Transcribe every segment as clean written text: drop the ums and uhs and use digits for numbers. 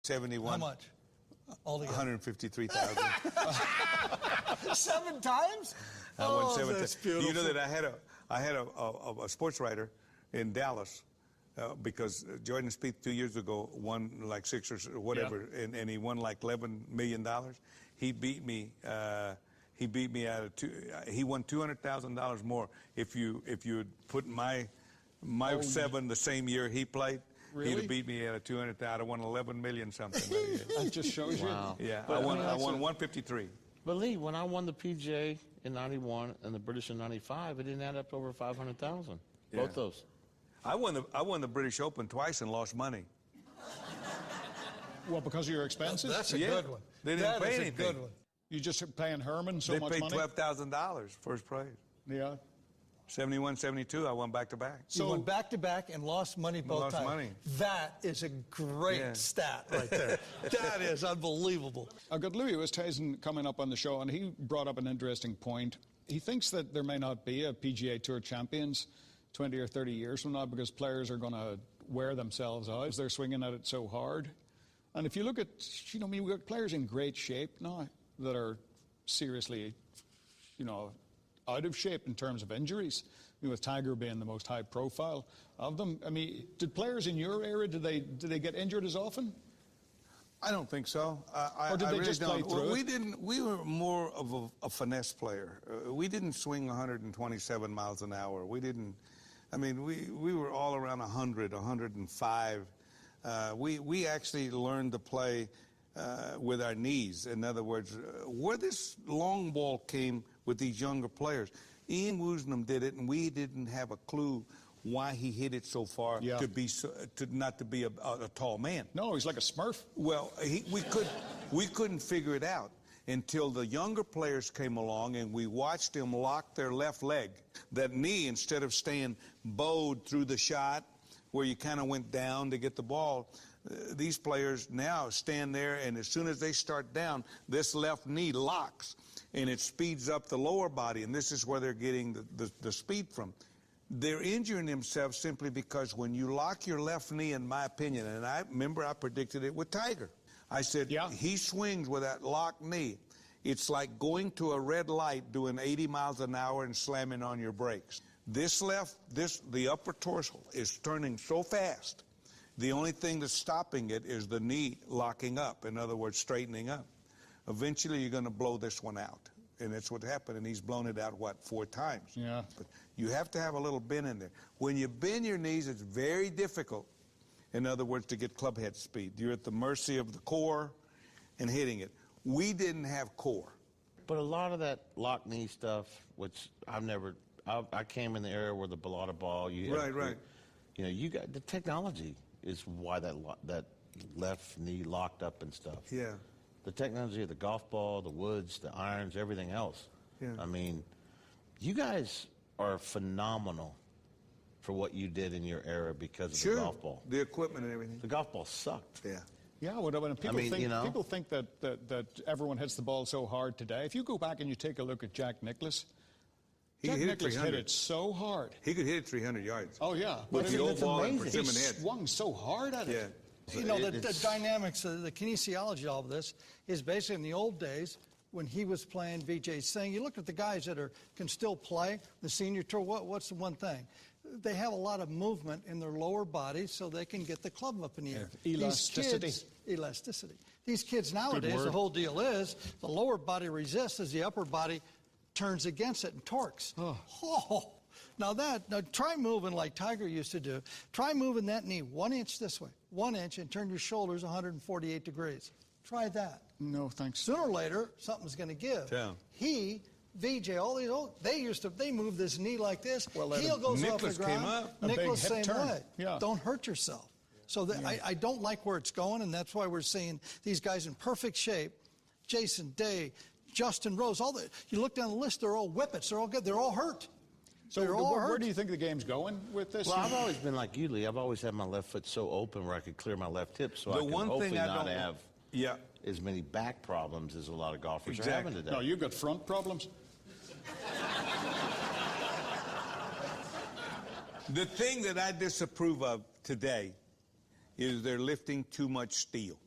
71. How much? Altogether. 153,000. 7 times? I won 7 that's times. beautiful. You know that I had a sports writer in Dallas because Jordan Spieth 2 years ago won like 6 or whatever, and he won like $11 million. He beat me. He beat me out of he won $200,000 more if you had put my 7 the same year he played. Really? He'd have beat me at 200,000. I'd have won 11 million something. That just shows Wow. Yeah, But, I won 153. But Lee, when I won the PGA in '91 and the British in '95, it didn't add up to over 500,000. Yeah. Both those. I won the British Open twice and lost money. Well, because of your expenses? That's a Yeah. good one. They didn't pay That is a anything. good one. You just paying Herman so much They money? paid $12,000 first prize. Yeah. 71, 72, I won back-to-back. So you went back-to-back and lost money both Lost times. money. That is a great stat right there. That is unbelievable. I've got Louis Oosthuizen coming up on the show, and he brought up an interesting point. He thinks that there may not be a PGA Tour Champions 20 or 30 years from now because players are going to wear themselves out. They're swinging at it so hard. And if you look at, we've got players in great shape now that are seriously, out of shape in terms of injuries, with Tiger being the most high profile of them. I mean, did players in your era, did they get injured as often? I don't think so. Or did they just play through it? We were more of a finesse player. We didn't swing 127 miles an hour. We were all around 100, 105. We actually learned to play with our knees. In other words, where this long ball came with these younger players, Ian Woosnam did it, and we didn't have a clue why he hit it so far to not to be a tall man. No, he's like a Smurf. Well, we couldn't figure it out until the younger players came along, and we watched them lock their left leg. That knee, instead of staying bowed through the shot, where you kind of went down to get the ball, these players now stand there, and as soon as they start down, this left knee locks, and it speeds up the lower body, and this is where they're getting the speed from. They're injuring themselves simply because when you lock your left knee, in my opinion, and I remember I predicted it with Tiger. I said, he swings with that locked knee. It's like going to a red light doing 80 miles an hour and slamming on your brakes. The upper torso is turning so fast. The only thing that's stopping it is the knee locking up. In other words, straightening up. Eventually, you're going to blow this one out. And that's what happened. And he's blown it out, 4 times? Yeah. But you have to have a little bend in there. When you bend your knees, it's very difficult, in other words, to get club head speed. You're at the mercy of the core and hitting it. We didn't have core. But a lot of that lock knee stuff, which I came in the era where the Bellata ball. Right. You got the technology is why that left knee locked up and stuff. Yeah. The technology of the golf ball, the woods, the irons, everything else. Yeah. I mean, you guys are phenomenal for what you did in your era because of the golf ball. The equipment and everything. The golf ball sucked. Yeah. Yeah, when people think that everyone hits the ball so hard today. If you go back and you take a look at Jack Nicklaus, Jack Nicklaus hit it so hard. He could hit it 300 yards. Oh, yeah. With the old ball and persimmon he head. swung so hard at it. Yeah. The dynamics, the kinesiology of all of this is basically in the old days when he was playing Vijay Singh. You look at the guys that can still play, the senior tour, what's the one thing? They have a lot of movement in their lower bodies so they can get the club up in the air. Elasticity. Elasticity. These kids nowadays, the whole deal is the lower body resists as the upper body turns against it and torques. Now try moving like Tiger used to do. Try moving that knee 1 inch this way, 1 inch, and turn your shoulders 148 degrees. Try that. No, thanks. Sooner or later, something's going to give. Yeah. VJ, all these they move this knee like this. Well, heel goes off the ground. Came up. Nicklaus same way. Yeah. Don't hurt yourself. So I don't like where it's going, and that's why we're seeing these guys in perfect shape. Jason Day, Justin Rose, you look down the list, they're all whippets. They're all good. They're all hurt. So where do you think the game's going with this? Well, I've always been like you, Lee. I've always had my left foot so open where I could clear my left hip, so I can hopefully not have as many back problems as a lot of golfers are having today. No, you've got front problems. The thing that I disapprove of today is they're lifting too much steel.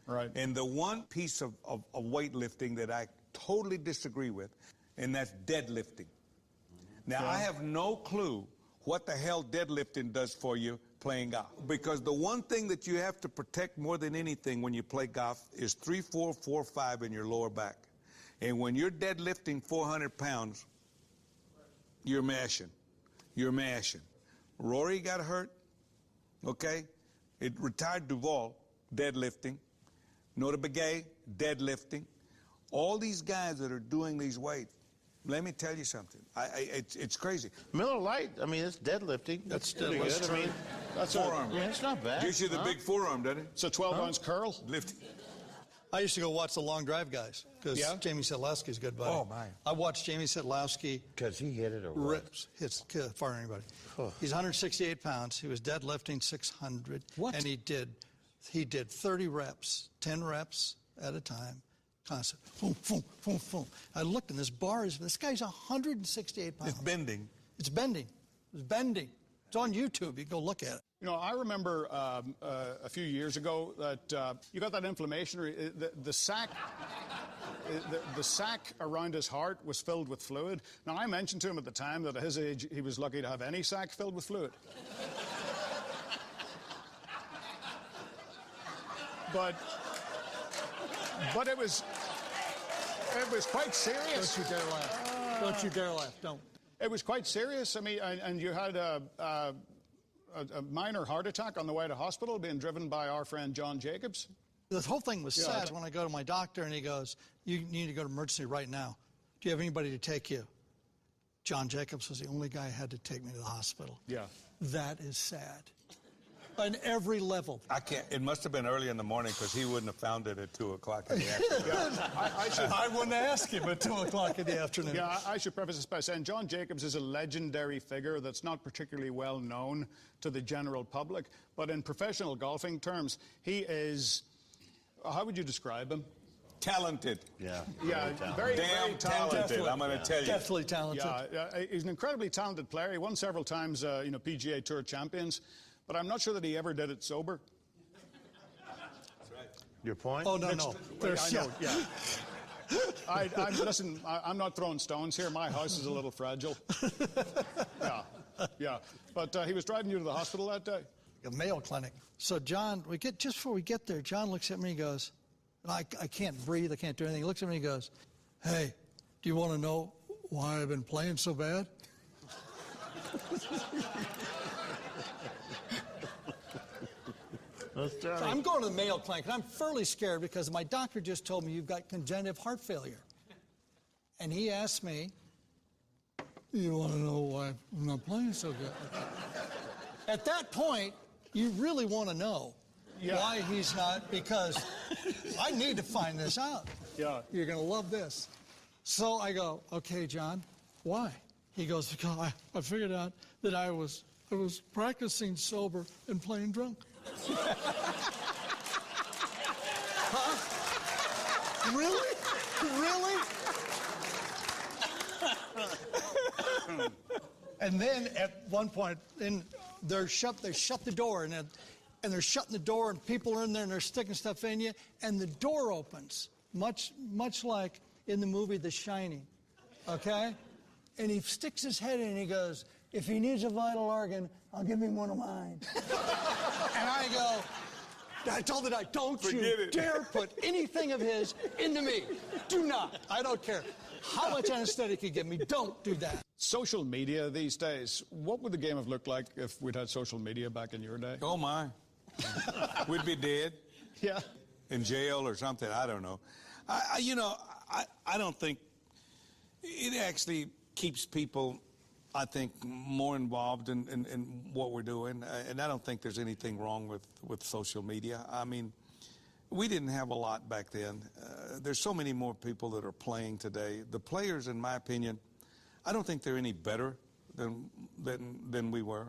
Right. And the one piece of weightlifting that I totally disagree with, and that's deadlifting. Now, I have no clue what the hell deadlifting does for you playing golf. Because the one thing that you have to protect more than anything when you play golf is 3-4, 4-5 in your lower back. And when you're deadlifting 400 pounds, you're mashing. You're mashing. Rory got hurt, okay? It retired Duval, deadlifting. Nota Begay, deadlifting. All these guys that are doing these weights, let me tell you something. It's crazy. Miller Lite, I mean, it's deadlifting. That's pretty good. I mean, that's forearm. Yeah, it's not bad. You see the big forearm, doesn't it? It's a 12-ounce curl. Lifting. I used to go watch the long drive guys because Jamie Sedlowski's a good buddy. Oh, my. I watched Jamie Sedlowski. Because he hit it or rips, hits far than anybody. He's 168 pounds. He was deadlifting 600. What? And he did 30 reps, 10 reps at a time. Constant. Boom, boom, boom, boom. I looked, and this guy's 168 pounds. It's bending. It's bending. It's bending. It's on YouTube. You can go look at it. You know, I remember a few years ago that you got that inflammation. The sac around his heart was filled with fluid. Now, I mentioned to him at the time that at his age, he was lucky to have any sac filled with fluid. But it was quite serious. Don't you dare laugh. Don't you dare laugh. Don't. It was quite serious. I mean, and you had a minor heart attack on the way to hospital being driven by our friend John Jacobs. The whole thing was sad when I go to my doctor and he goes, you need to go to emergency right now. Do you have anybody to take you? John Jacobs was the only guy who had to take me to the hospital. Yeah. That is sad. On every level. I can't. It must have been early in the morning because he wouldn't have found it at 2 o'clock in the afternoon. I wouldn't ask him at 2 o'clock in the afternoon. Yeah, I should preface this by saying John Jacobs is a legendary figure that's not particularly well known to the general public, but in professional golfing terms, he is, how would you describe him? Talented. Yeah, very talented. Definitely. I'm going to tell you. Definitely talented. Yeah, he's an incredibly talented player. He won several times, PGA Tour champions. But I'm not sure that he ever did it sober. That's right. Your point? Oh, no. I know, listen, I'm not throwing stones here. My house is a little fragile. Yeah. But he was driving you to the hospital that day? A Mayo Clinic. So John, just before we get there, John looks at me and he goes, I can't breathe, I can't do anything. He looks at me and he goes, hey, do you want to know why I've been playing so bad? So I'm going to the Mayo Clinic, and I'm fairly scared because my doctor just told me you've got congenital heart failure. And he asked me, you want to know why I'm not playing so good? At that point, you really want to know why he's not, because I need to find this out. Yeah. You're going to love this. So I go, okay, John, why? He goes, because I figured out that I was practicing sober and playing drunk. Huh? Really? And then at one point, they shut the door, and they're shutting the door, and people are in there, and they're sticking stuff in you, and the door opens, much like in the movie The Shining, okay? And he sticks his head in, and he goes, if he needs a vital organ, I'll give him one of mine. And I told the guy, don't you dare put anything of his into me. Do not. I don't care how much anesthetic you give me. Don't do that. Social media these days, what would the game have looked like if we'd had social media back in your day? Oh, my. We'd be dead. Yeah. In jail or something. I don't know. I don't think it actually keeps people, I think, more involved in what we're doing. And I don't think there's anything wrong with social media. I mean, we didn't have a lot back then. There's so many more people that are playing today. The players, in my opinion, I don't think they're any better than we were.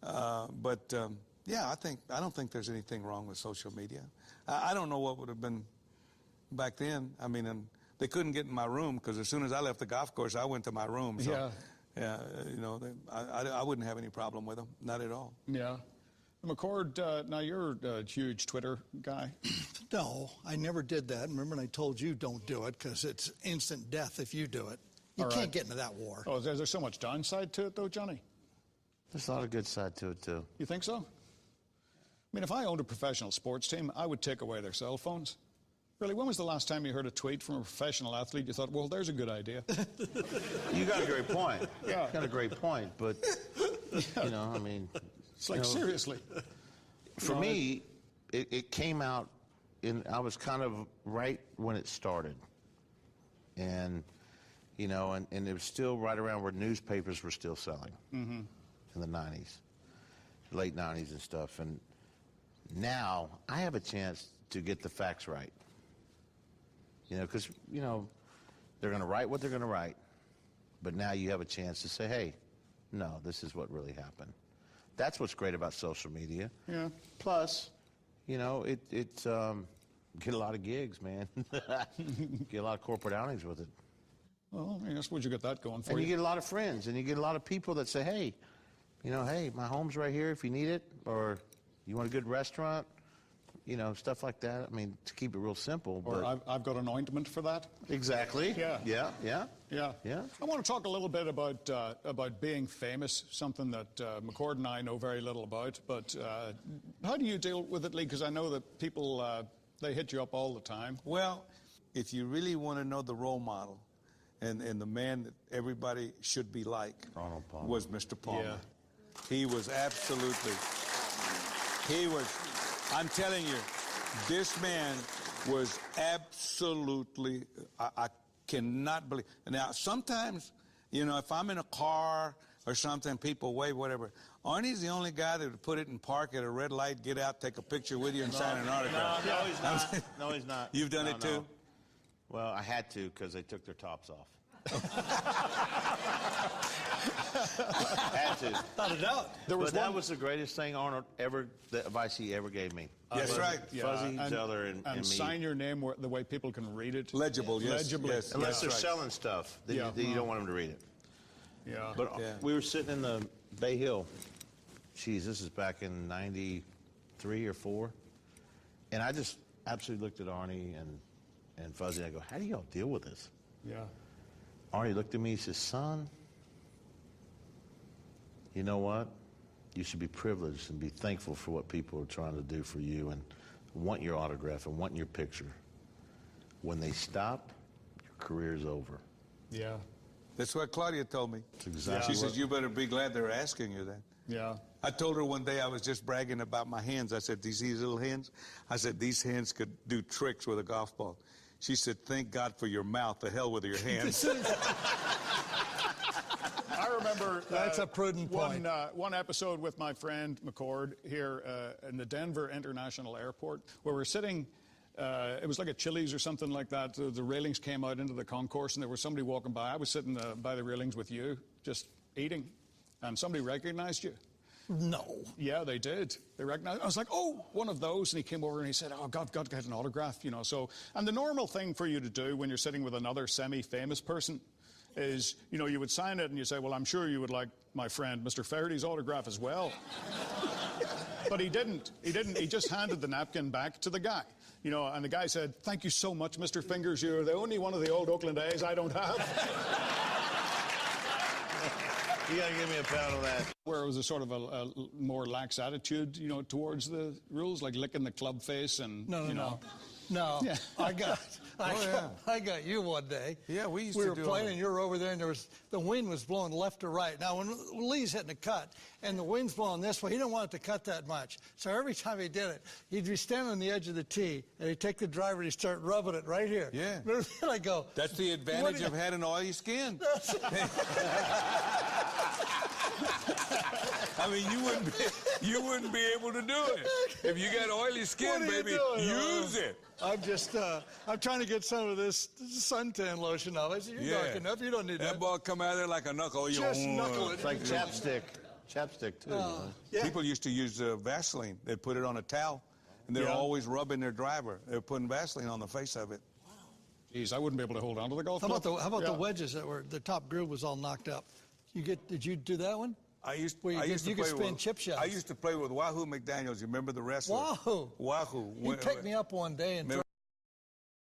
Yeah, I don't think there's anything wrong with social media. I don't know what would have been back then. I mean, they couldn't get in my room because as soon as I left the golf course, I went to my room. So, I wouldn't have any problem with them, not at all. Yeah. McCord, now you're a huge Twitter guy. No, I never did that. Remember, I told you don't do it because it's instant death if you do it. You can't get into that war. Oh, there's so much downside to it, though, Johnny? There's a lot of good side to it, too. You think so? I mean, if I owned a professional sports team, I would take away their cell phones. Really, when was the last time you heard a tweet from a professional athlete you thought, well, there's a good idea? You got a great point. Yeah. You got a great point, but, you know, I mean... It's like, seriously. For me, it came out, I was kind of right when it started. And, you know, and it was still right around where newspapers were still selling in the 90s, late 90s and stuff. And now I have a chance to get the facts right. You know, because, you know, they're going to write what they're going to write. But now you have a chance to say, hey, no, this is what really happened. That's what's great about social media. Yeah. Plus, you know, get a lot of gigs, man. Get a lot of corporate outings with it. Well, I suppose you got that going for And you. you get a lot of friends, and you get a lot of people that say, hey, you know, hey, my home's right here if you need it, or you want a good restaurant, you know, stuff like that. I mean, to keep it real simple. Or but I've got an ointment for that. Exactly. Yeah. Yeah. I want to talk a little bit about being famous, something that McCord and I know very little about. But how do you deal with it, Lee? Because I know that people, they hit you up all the time. Well, if you really want to know the role model and the man that everybody should be like Ronald Palmer. was Mr. Palmer. Yeah. He was absolutely, I'm telling you, this man was absolutely, I cannot believe. Now, sometimes, you know, if I'm in a car or something, people wave, whatever. Arnie's the only guy that would put it in park at a red light, get out, take a picture with you, and sign an autograph. No, he's not. No, he's not. You've done it too? No. Well, I had to because they took their tops off. Had to. Without a doubt. That was the greatest thing Arnold advice he ever gave me. That's right. Fuzzy, Zeller, and me. sign your name the way people can read it. Legible, yes. Legibly. Yes, Unless they're right. selling stuff, then you don't want them to read it. Yeah. But we were sitting in the Bay Hill. Geez, this is back in 93 or 4. And I just absolutely looked at Arnie and Fuzzy, and I go, how do y'all deal with this? Yeah. Arnie looked at me, he says, son, you know what? You should be privileged and be thankful for what people are trying to do for you and want your autograph and want your picture. When they stop, your career's over. Yeah. That's what Claudia told me. That's exactly She says, you better be glad they're asking you that. Yeah. I told her one day I was just bragging about my hands. I said, do you see these little hands? I said, these hands could do tricks with a golf ball. She said, thank God for your mouth. The hell with your hands. I remember That's a prudent point. One episode with my friend McCord here in the Denver International Airport, where we're sitting. It was like a Chili's or something like that. The railings came out into the concourse, and there was somebody walking by. I was sitting by the railings with you, just eating, and somebody recognized you. No. Yeah, they did. They recognized. I was like, oh, one of those. And he came over and he said, oh, God, got to get an autograph, you know. So, and the normal thing for you to do when you're sitting with another semi-famous person is, you know, you would sign it and you say, well, I'm sure you would like my friend Mr. Feherty's autograph as well. But he didn't. He didn't. He just handed the napkin back to the guy. You know, and the guy said, thank you so much, Mr. Fingers. You're the only one of the old Oakland A's I don't have. You got to give me a pound of that. Where it was a sort of a more lax attitude, you know, towards the rules, like licking the club face and, No. Yeah. I got you one day. Yeah, we used we to were do playing, all that. and you were over there, and the wind was blowing left to right. Now, when Lee's hitting a cut, and the wind's blowing this way, he didn't want it to cut that much. So every time he did it, he'd be standing on the edge of the tee, and he'd take the driver, and he'd start rubbing it right here. Yeah. And I go, That's the advantage of having oily skin. I mean, you wouldn't be able to do it. If you got oily skin, baby, use it. I'm trying to get some of this suntan lotion off. I said, you're dark enough. You don't need that. That ball come out of there like a knuckle. Just knuckle it. It's like chapstick. Chapstick, too. You know? Yeah. People used to use Vaseline. They'd put it on a towel, and they're always rubbing their driver. They're putting Vaseline on the face of it. Geez, I wouldn't be able to hold on to the golf How club. about the wedges that were, the top groove was all knocked up? Did you do that one? I used Where you to could play spin with, chip shells. I used to play with Wahoo McDaniels. You remember the wrestler? Wahoo. Wahoo. He picked me up one day and